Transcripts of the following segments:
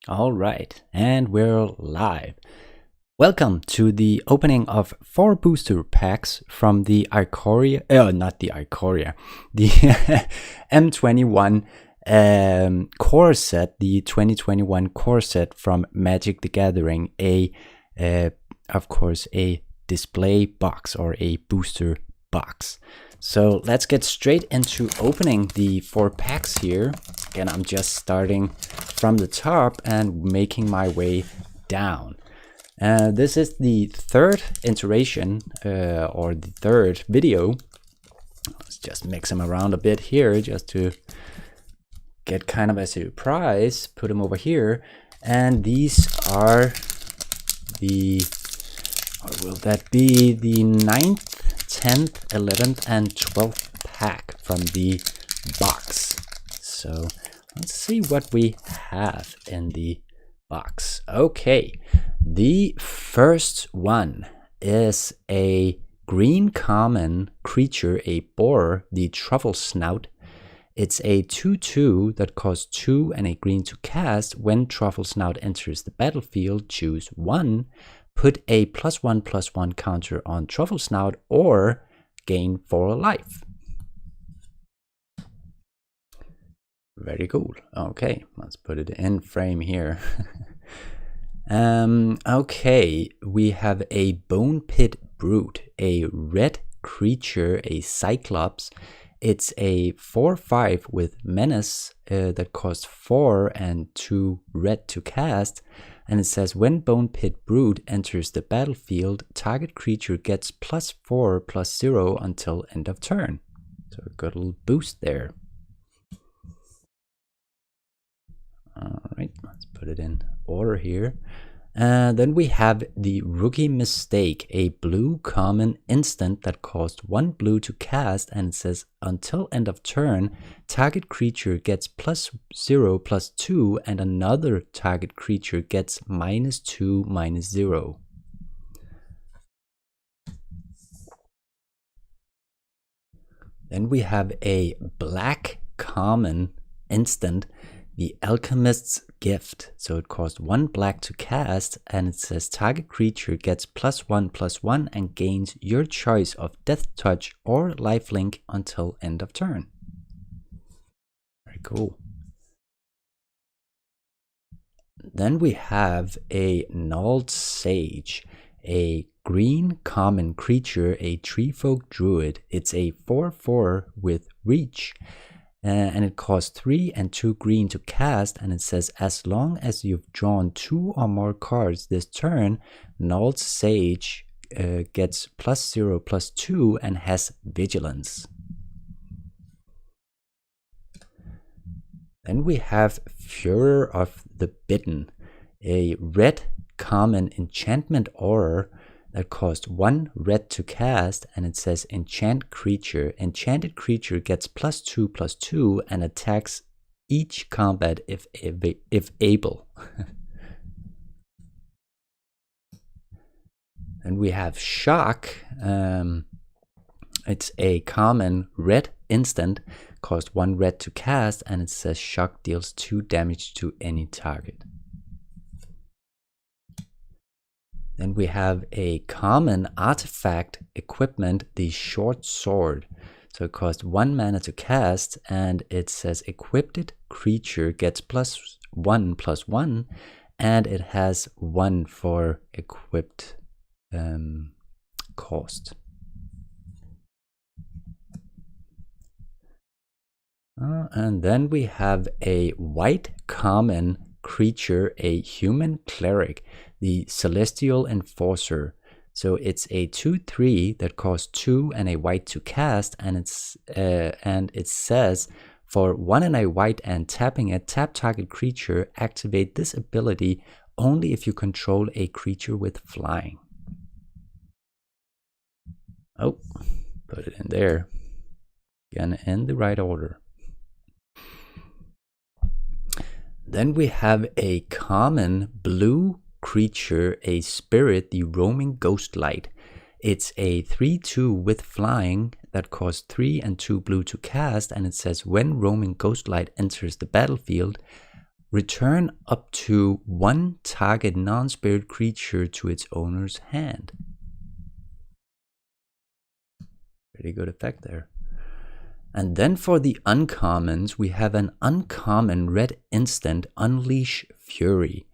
All right, and we're live. Welcome to the opening of 4 booster packs from the Icoria, not the Icoria, the M21 core set, the 2021 core set from Magic the Gathering, of course, a display box or a booster box. So let's get straight into opening the 4 packs here. Again, I'm just starting from the top and making my way down. This is the third iteration or the third video. Let's just mix them around a bit here just to get kind of a surprise. Put them over here. And these are the, or will that be the 9th, 10th, 11th, and 12th pack from the box. So let's see what we have in the box. Okay, the first one is a green common creature, a boar, the Truffle Snout. It's a 2/2 that costs 2 and a green to cast. When Truffle Snout enters the battlefield, choose 1. Put a +1/+1 counter on Truffle Snout or gain 4 life. Very cool. Okay, let's put it in frame here. Okay, we have a Bone Pit Brute, a red creature, a Cyclops. It's a 4/5 with Menace that costs 4 and 2 red to cast. And it says, when Bone Pit Brute enters the battlefield, target creature gets +4/+0 until end of turn. So we got a little boost there. All right, let's put it in order here. Then we have the Rookie Mistake, a blue common instant that costs 1 blue to cast, and it says until end of turn, target creature gets +0/+2, and another target creature gets -2/-0. Then we have a black common instant, the Alchemist's Gift. So it costs 1 black to cast, and it says target creature gets +1/+1 and gains your choice of Death Touch or Lifelink until end of turn. Very cool. Then we have a Gnawed Sage, a green common creature, a Treefolk Druid. It's a 4/4 with Reach. And it costs 3 and 2 green to cast, and it says as long as you've drawn 2 or more cards this turn, Gnawed Sage gets +0/+2 and has Vigilance. Then we have Furor of the Bitten, a red common enchantment aura that costs 1 red to cast, and it says enchant creature. Enchanted creature gets +2/+2 and attacks each combat if able. And we have Shock. It's a common red instant, costs 1 red to cast, and it says Shock deals 2 damage to any target. Then we have a common artifact equipment, the Short Sword. So it costs 1 mana to cast, and it says equipped creature gets +1/+1, and it has 1 for equipped cost. And then we have a white common creature, a human cleric, the Celestial Enforcer. So it's a 2/3 that costs 2 and a white to cast, and it says for 1 and a white and tapping it, tap target creature, activate this ability only if you control a creature with flying. Oh, put it in there. Again, in the right order. Then we have a common blue creature, a spirit, the Roaming Ghostlight. It's a 3/2 with flying that costs 3 and 2 blue to cast, and it says when Roaming Ghostlight enters the battlefield, Return up to 1 target non-spirit creature to its owner's hand. Pretty good effect there. And then for the uncommons, we have an uncommon red instant, Unleash Fury.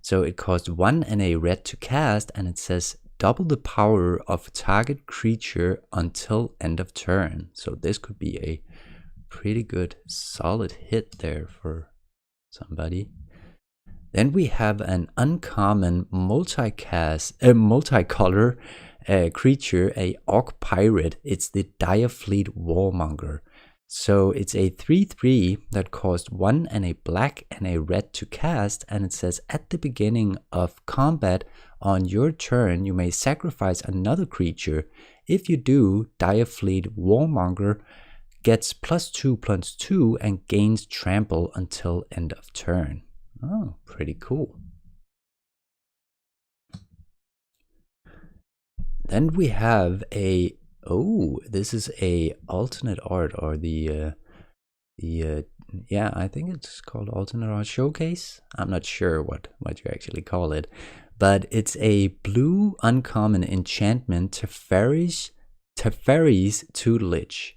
So it costs 1 and a red to cast, and it says double the power of target creature until end of turn. So this could be a pretty good solid hit there for somebody. Then we have an uncommon multicolor creature, a Orc Pirate. It's the Direfleet Warmonger. So it's a 3/3 that costs 1 and a black and a red to cast, and it says at the beginning of combat on your turn you may sacrifice another creature. If you do, Direfleet Warmonger gets +2/+2 and gains trample until end of turn. Oh, pretty cool. Then we have a, this is a alternate art, or yeah, I think it's called alternate art showcase. I'm not sure what you actually call it, but it's a blue uncommon enchantment, Teferi's Tutelage.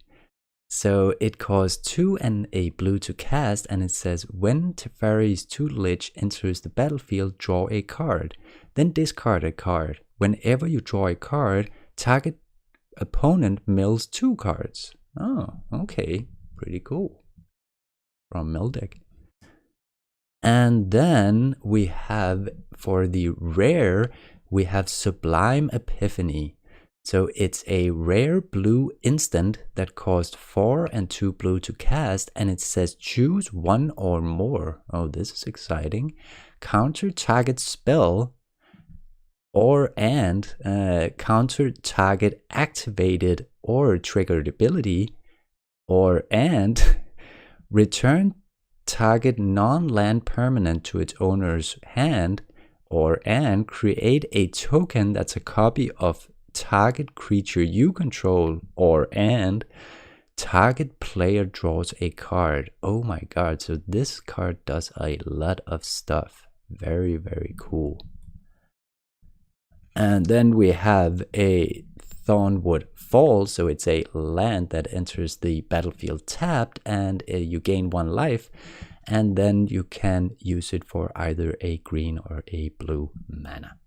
So it costs 2 and a blue to cast, and it says when Teferi's Tutelage enters the battlefield, draw a card, then discard a card. Whenever you draw a card, target opponent mills 2 cards. Oh, okay, pretty cool. From mill deck. And then we have, for the rare, we have Sublime Epiphany. So it's a rare blue instant that costs 4 and 2 blue to cast, and it says choose 1 or more. Oh, this is exciting. Counter target spell and counter target activated or triggered ability, and return target non-land permanent to its owner's hand, and create a token that's a copy of target creature you control, and target player draws a card. Oh my god, so this card does a lot of stuff. Very, very cool. And then we have a Thornwood Fall, so it's a land that enters the battlefield tapped, and you gain 1 life, and then you can use it for either a green or a blue mana.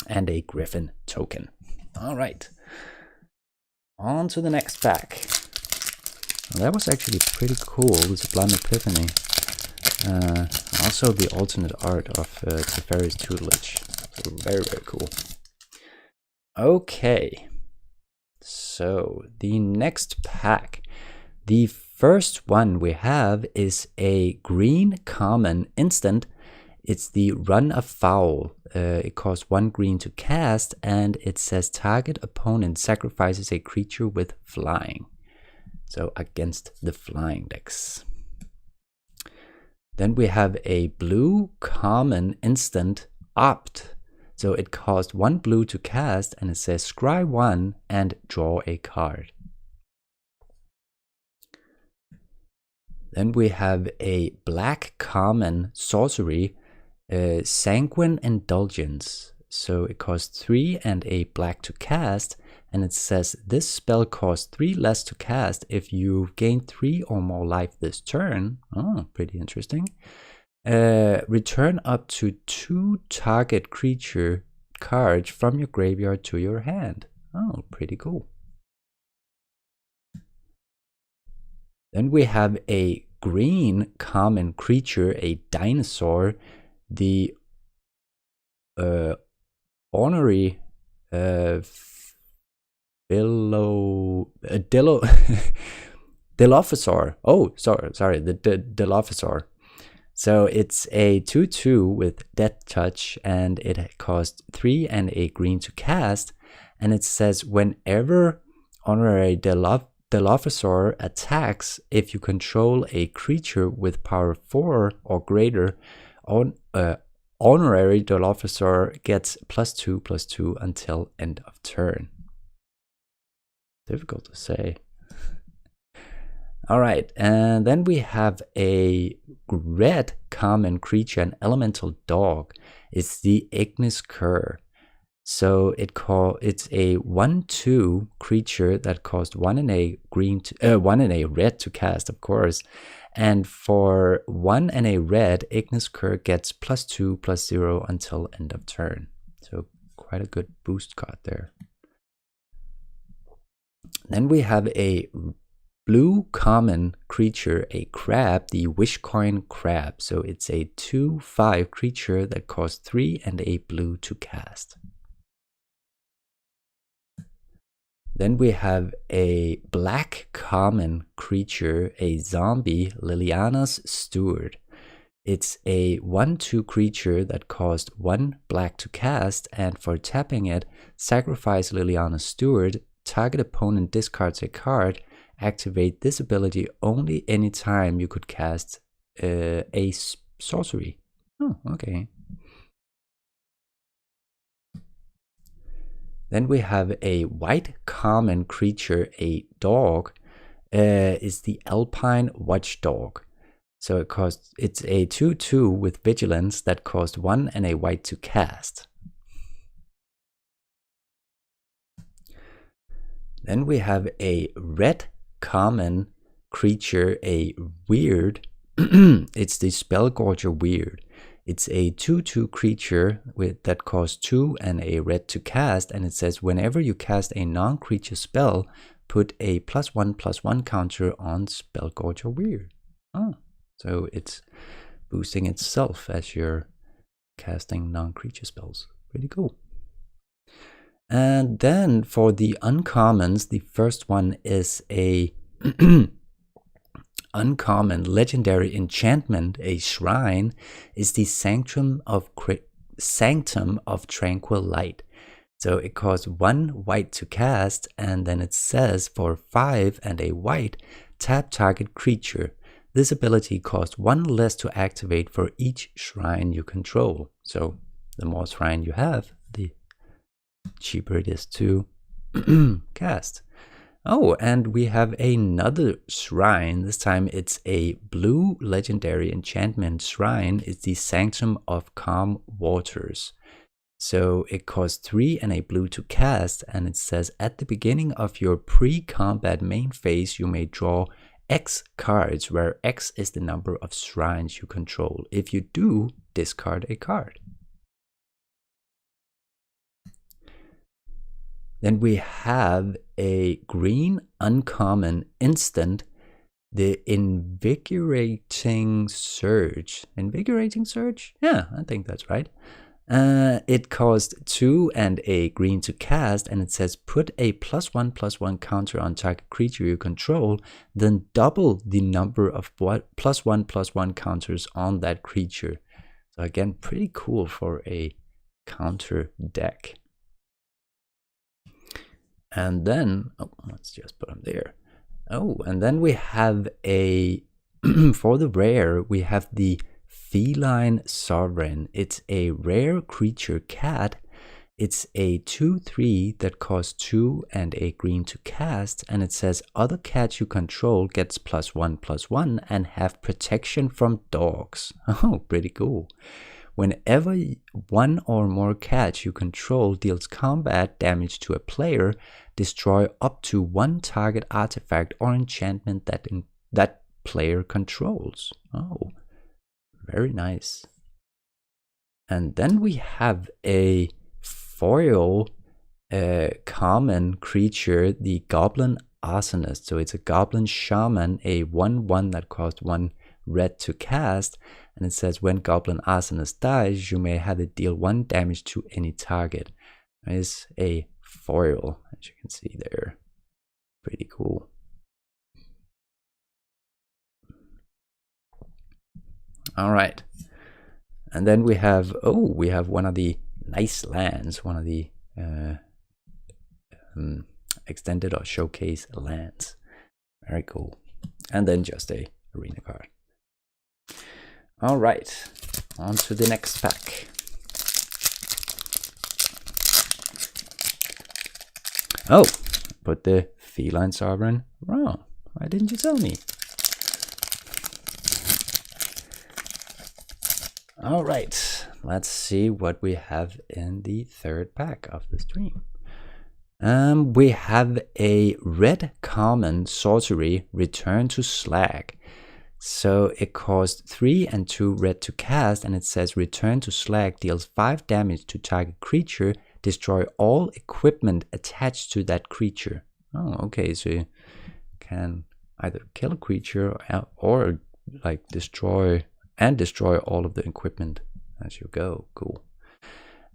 And a Griffin token. All right, on to the next pack. Well, that was actually pretty cool, the Sublime Epiphany. Also the alternate art of Teferi's Tutelage. So very, very cool. Okay, so the next pack. The first one we have is a green common instant. It's the Run Afoul. It costs 1 green to cast, and it says target opponent sacrifices a creature with flying. So against the flying decks. Then we have a blue common instant, Opt. So it costs 1 blue to cast, and it says scry 1 and draw a card. Then we have a black common sorcery, Sanguine Indulgence. So it costs 3 and a black to cast, and it says this spell costs 3 less to cast if you gain 3 or more life this turn. Oh, pretty interesting. Return up to 2 target creature cards from your graveyard to your hand. Oh, pretty cool. Then we have a green common creature, a dinosaur, the Honorary Dilophosaur. Oh, sorry, the Dilophosaur. So it's a 2/2 with Death Touch, and it costs 3 and a green to cast, and it says whenever Honorary Dilophosaur attacks, if you control a creature with power 4 or greater, Honorary Dilophosaur gets +2/+2 until end of turn. Difficult to say. All right, and then we have a red common creature, an elemental dog. It's the Ignis Cur. So it's a 1/2 creature that costs 1 and a green to 1 and a red to cast, of course. And for 1 and a red, Ignis Cur gets +2/+0 until end of turn. So quite a good boost card there. Then we have a blue common creature, a crab, the Wishcoin Crab. So it's a 2/5 creature that costs 3 and a blue to cast. Then we have a black common creature, a zombie, Liliana's Steward. It's a 1/2 creature that costs 1 black to cast, and for tapping it, sacrifice Liliana's Steward, target opponent discards a card, activate this ability only anytime you could cast a sorcery. Oh, okay. Then we have a white common creature, a dog, is the Alpine Watchdog. So it's a 2/2 with vigilance that costs 1 and a white to cast. Then we have a red common creature, a weird. It's the Spellgorger Weird. It's a 2/2 creature that costs 2 and a red to cast, and it says whenever you cast a non-creature spell, put a +1/+1 counter on Spellgorger Weird. Oh, so it's boosting itself as you're casting non-creature spells. Pretty cool. And then for the uncommons, the first one is a uncommon legendary enchantment, a shrine, is the Sanctum of Tranquil Light. So it costs 1 white to cast, and then it says for 5 and a white, tap target creature. This ability costs 1 less to activate for each shrine you control. So the more shrine you have, the cheaper it is to cast. Oh, and we have another shrine. This time it's a blue legendary enchantment shrine. It's the Sanctum of Calm Waters. So it costs 3 and a blue to cast, and it says at the beginning of your pre-combat main phase, you may draw X cards, where X is the number of shrines you control. If you do, discard a card. Then we have a green uncommon instant, the Invigorating Surge. Invigorating Surge? Yeah, I think that's right. It costs 2 and a green to cast, and it says put a +1/+1 counter on target creature you control, then double the number of +1/+1 counters on that creature. So again, pretty cool for a counter deck. And then, let's just put them there. Oh, and then we have a, for the rare, we have the Feline Sovereign. It's a rare creature cat. It's a 2/3 that costs 2 and a green to cast, and it says other cats you control gets +1/+1 and have protection from dogs. Oh, pretty cool. Whenever 1 or more cats you control deals combat damage to a player, destroy up to 1 target artifact or enchantment that player controls. Oh, very nice. And then we have a foil common creature, the Goblin Arsonist. So it's a Goblin Shaman, a 1/1 that costs 1 red to cast, and it says when Goblin Arsonist dies, you may have it deal 1 damage to any target. It's a foil, as you can see there. Pretty cool. All right, and then we have one of the nice lands, one of the extended or showcase lands. Very cool. And then just a arena card. All right, on to the next pack. Oh, put the Feline Sovereign wrong. Why didn't you tell me? All right, let's see what we have in the third pack of the stream. We have a red common sorcery, Return to Slag. So it costs 3 and 2 red to cast, and it says Return to Slag deals 5 damage to target creature, destroy all equipment attached to that creature. Oh, okay, so you can either kill a creature or like destroy all of the equipment as you go. Cool.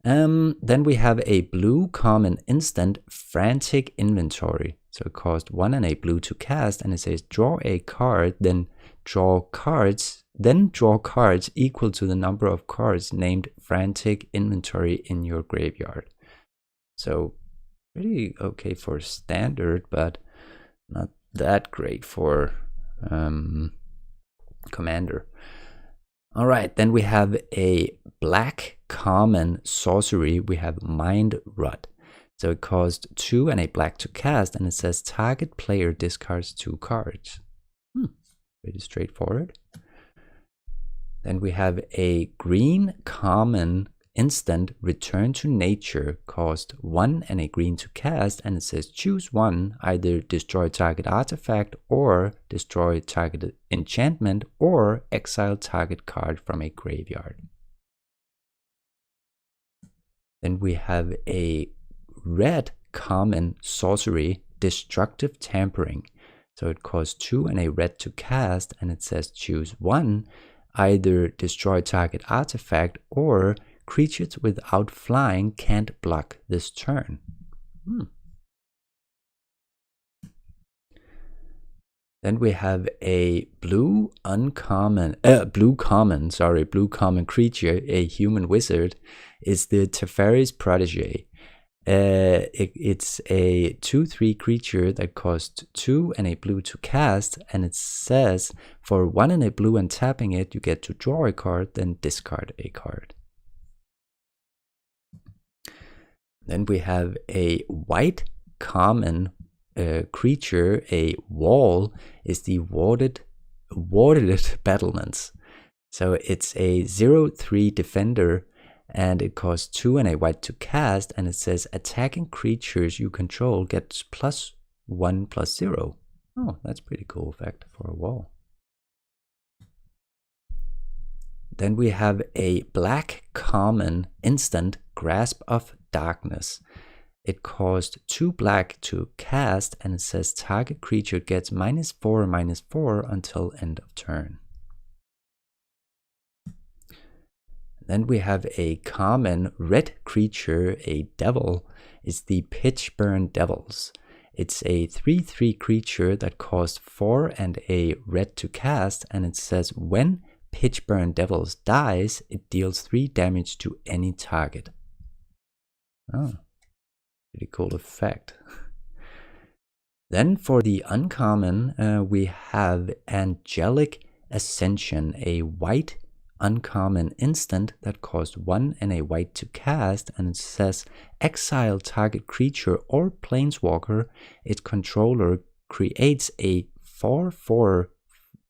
Then we have a blue common instant, Frantic Inventory. So it costs 1 and a blue to cast, and it says draw a card, then draw cards equal to the number of cards named Frantic Inventory in your graveyard. So pretty okay for standard, but not that great for commander. All right, then we have a black common sorcery. We have Mind Rot. So it costs 2 and a black to cast, and it says target player discards 2 cards. Pretty straightforward. Then we have a green common instant, Return to Nature, cost 1 and a green to cast, and it says choose one, either destroy target artifact or destroy target enchantment or exile target card from a graveyard. Then we have a red common sorcery, Destructive Tampering. So it costs 2 and a red to cast, and it says choose one, either destroy target artifact or creatures without flying can't block this turn. Then we have a blue common creature, a human wizard, is the Teferi's Protege. It's a 2/3 creature that costs 2 and a blue to cast, and it says for 1 and a blue and tapping it, you get to draw a card, then discard a card. Then we have a white common creature, a wall, is the Warded Battlements. So it's a 0/3 defender, and it costs 2 and a white to cast, and it says attacking creatures you control gets +1/+0. Oh, that's pretty cool effect for a wall. Then we have a black common instant, Grasp of Darkness. It costs 2 black to cast, and it says target creature gets -4/-4 until end of turn. Then we have a common red creature, a devil, is the Pitchburn Devils. It's a 3/3 creature that costs 4 and a red to cast, and it says when Pitchburn Devils dies, it deals 3 damage to any target. Oh, pretty cool effect. Then for the uncommon, we have Angelic Ascension, a white uncommon instant that costs 1 and a white to cast, and it says exile target creature or planeswalker its controller creates a 4/4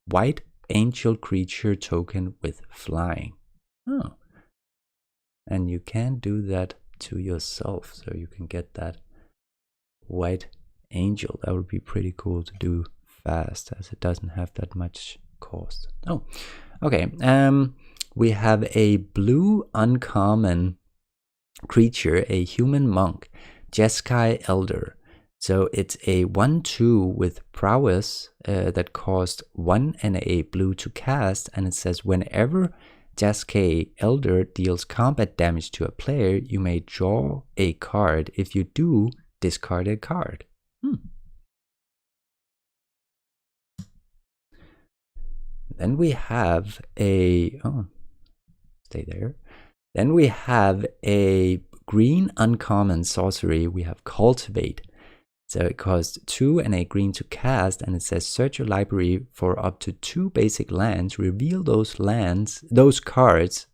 white angel creature token with flying. Oh, and you can do that to yourself, so you can get that white angel. That would be pretty cool to do fast, as it doesn't have that much cost. Oh, okay. We have a blue uncommon creature, a human monk, Jeskai Elder. So it's a 1/2 with prowess that costs 1 and a blue to cast, and it says whenever Jeskai Elder deals combat damage to a player, you may draw a card. If you do, discard a card. Then we have a Then we have a green uncommon sorcery. We have Cultivate. So it costs 2 and a green to cast, and it says search your library for up to 2 basic lands, reveal those cards,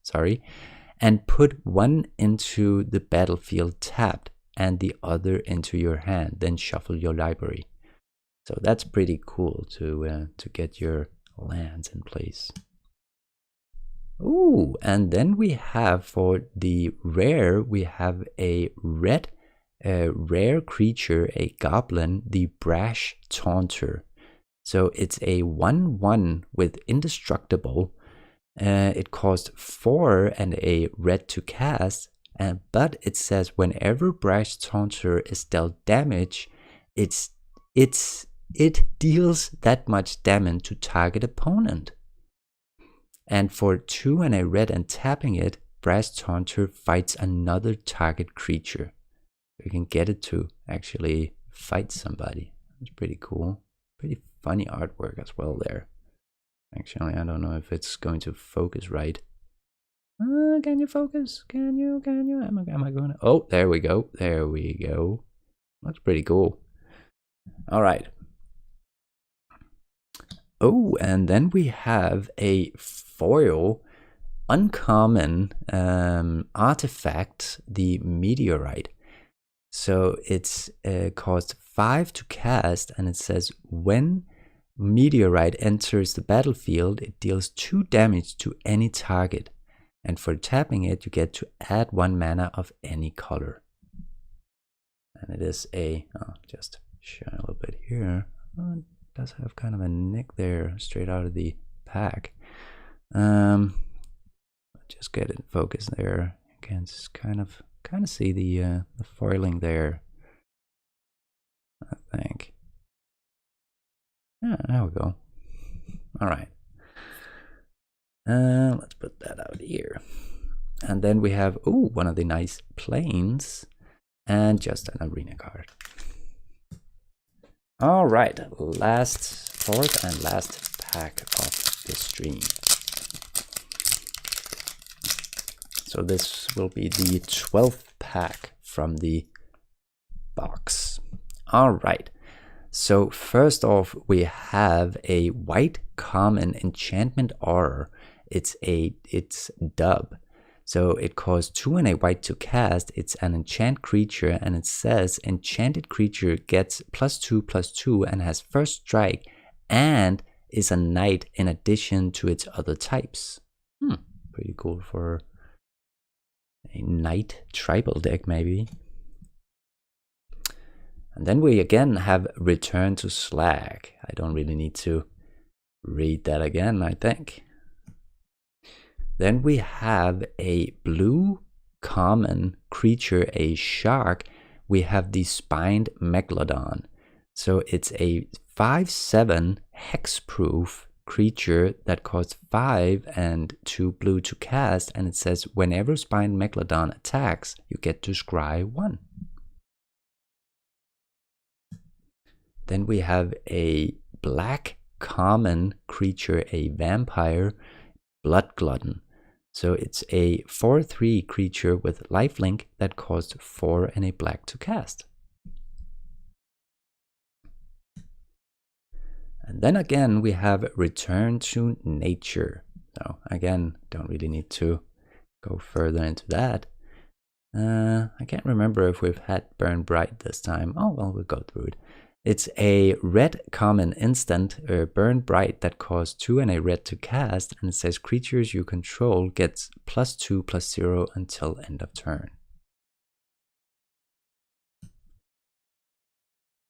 and put one into the battlefield tapped and the other into your hand, then shuffle your library. So that's pretty cool to get your lands in place. Ooh, and then we have for the rare, we have a red rare creature, a goblin, the Brash Taunter. So it's a 1/1 with indestructible. It costs 4 and a red to cast, but it says whenever Brash Taunter is dealt damage, it deals that much damage to target opponent. And for 2 and a red and tapping it, Brash Taunter fights another target creature. You can get it to actually fight somebody. It's pretty cool. Pretty funny artwork as well there. Actually, I don't know if it's going to focus right. Can you focus? Can you? Am I going to? Oh, there we go. There we go. Looks pretty cool. All right. Oh, and then we have a foil uncommon artifact, the Meteorite. So it's cost 5 to cast, and it says when Meteorite enters the battlefield, it deals 2 damage to any target. And for tapping it, you get to add 1 mana of any color. And it is a, just show a little bit here. Oh, it does have kind of a nick there, straight out of the pack. Just get it focused there. You can just kind of see the foiling there, I think. Yeah, there we go. All right. Let's put that out here. And then we have, one of the nice planes and just an arena card. All right, fourth and last pack of the stream. So this will be the 12th pack from the box. All right. So first off, we have a white common enchantment aura. It's dub. So it costs 2 and a white to cast. It's an enchant creature, and it says enchanted creature gets +2/+2 and has first strike and is a knight in addition to its other types. Pretty cool for a knight tribal deck, maybe. And then we again have Return to Slag. I don't really need to read that again, I think. Then we have a blue common creature, a shark. We have the Spined Megalodon. So it's a 5/7 hexproof creature that costs 5 and 2 blue to cast, and it says whenever Spined Megalodon attacks, you get to scry 1. Then we have a black common creature, a vampire, Blood Glutton. So it's a 4/3 creature with lifelink that costs 4 and a black to cast. And then again, we have Return to Nature. So again, don't really need to go further into that. I can't remember if we've had Burn Bright this time. Oh, well, we'll go through it. It's a red common instant, Burn Bright, that costs 2 and a red to cast, and it says creatures you control gets +2/+0 until end of turn.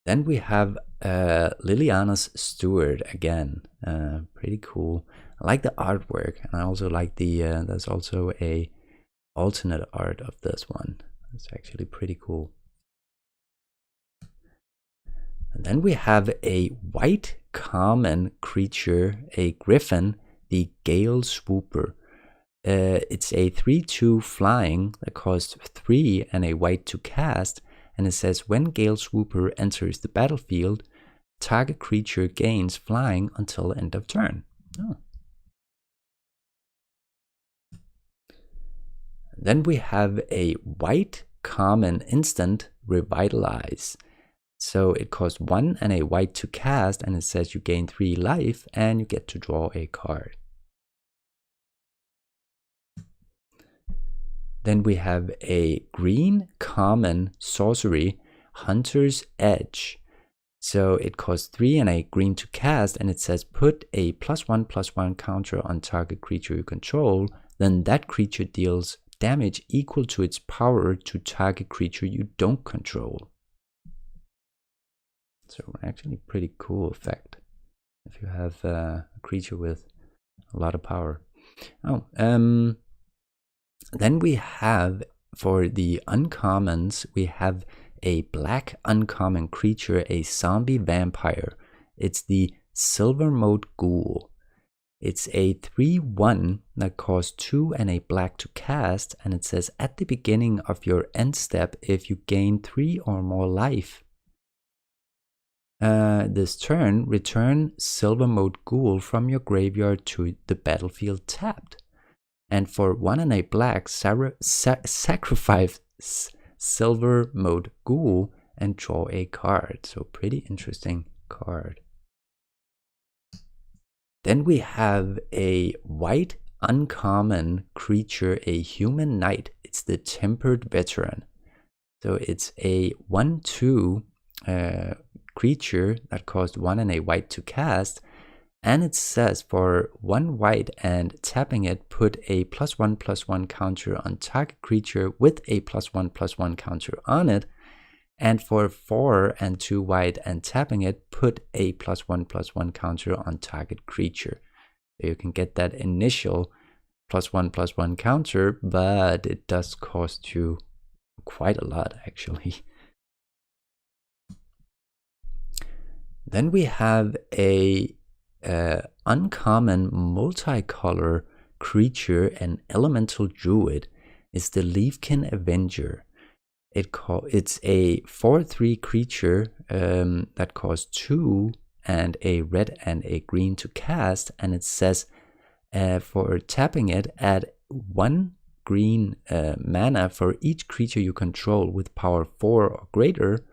Then we have Liliana's Steward again. Pretty cool. I like the artwork, and I also like the, there's also a alternate art of this one. It's actually pretty cool. And then we have a white common creature, a griffin, the Gale Swooper. It's a 3/2 flying that costs 3 and a white to cast, and it says when Gale Swooper enters the battlefield, target creature gains flying until end of turn. Oh. Then we have a white common instant, Revitalize. So it costs 1 and a white to cast, and it says you gain 3 life and you get to draw a card. Then we have a green common sorcery, Hunter's Edge. So it costs 3 and a green to cast, and it says put a +1/+1 counter on target creature you control, then that creature deals damage equal to its power to target creature you don't control. So actually pretty cool effect if you have a creature with a lot of power. Oh, then we have, for the uncommons, we have a black uncommon creature, a zombie vampire. It's the Silver Mode Ghoul. It's a 3/1 that costs 2 and a black to cast, and it says at the beginning of your end step, if you gain 3 or more life this turn, return Silver Mode Ghoul from your graveyard to the battlefield tapped. And for 1 and a black, sacrifice Silver Mode Ghoul and draw a card. So pretty interesting card. Then we have a white uncommon creature, a human knight. It's the Tempered Veteran. So it's a 1/2 creature that costs 1 and a white to cast, and it says for 1 white and tapping it, put a +1/+1 counter on target creature with a +1/+1 counter on it, and for 4 and 2 white and tapping it, put a +1/+1 counter on target creature. So you can get that initial +1/+1 counter, but it does cost you quite a lot actually. Then we have a uncommon multicolor creature, an elemental druid. It's the Leafkin Avenger. It's a 4/3 creature that costs 2 and a red and a green to cast, and it says for tapping it, add 1 green mana for each creature you control with power 4 or greater.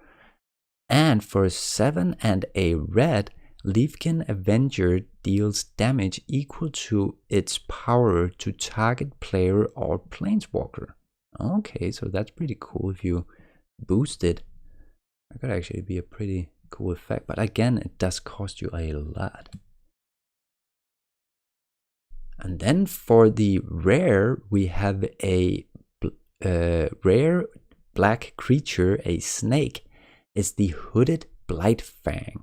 And for 7 and a red, Leafkin Avenger deals damage equal to its power to target player or planeswalker. Okay, so that's pretty cool if you boost it. That could actually be a pretty cool effect, but again, it does cost you a lot. And then for the rare, we have a rare black creature, a snake. It's the Hooded Blightfang.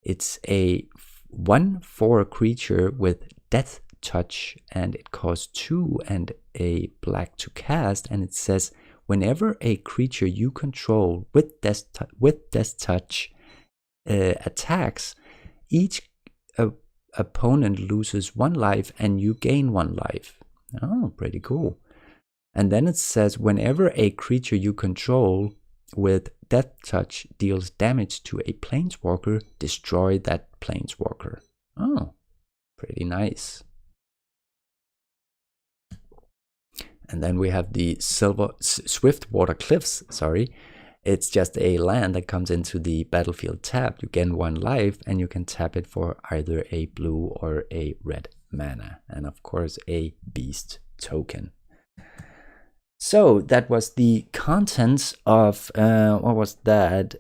It's a 1/4 creature with Death Touch, and it costs 2 and a black to cast, and it says whenever a creature you control with Death Touch attacks, each opponent loses 1 life and you gain 1 life. Oh, pretty cool. And then it says whenever a creature you control with Death Touch deals damage to a planeswalker, destroy that planeswalker. Oh, pretty nice. And then we have the Swiftwater Cliffs, It's just a land that comes into the battlefield tapped. You gain 1 life and you can tap it for either a blue or a red mana. And of course a beast token. So that was the contents of, what was that?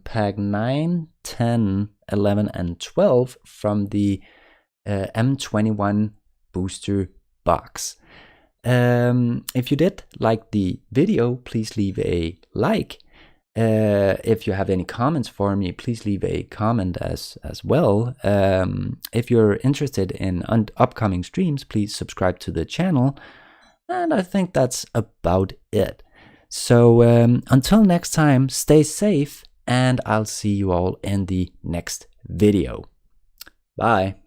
Pack 9, 10, 11, and 12 from the M21 booster box. If you did like the video, please leave a like. If you have any comments for me, please leave a comment as well. If you're interested in upcoming streams, please subscribe to the channel. And I think that's about it. So until next time, stay safe, and I'll see you all in the next video. Bye.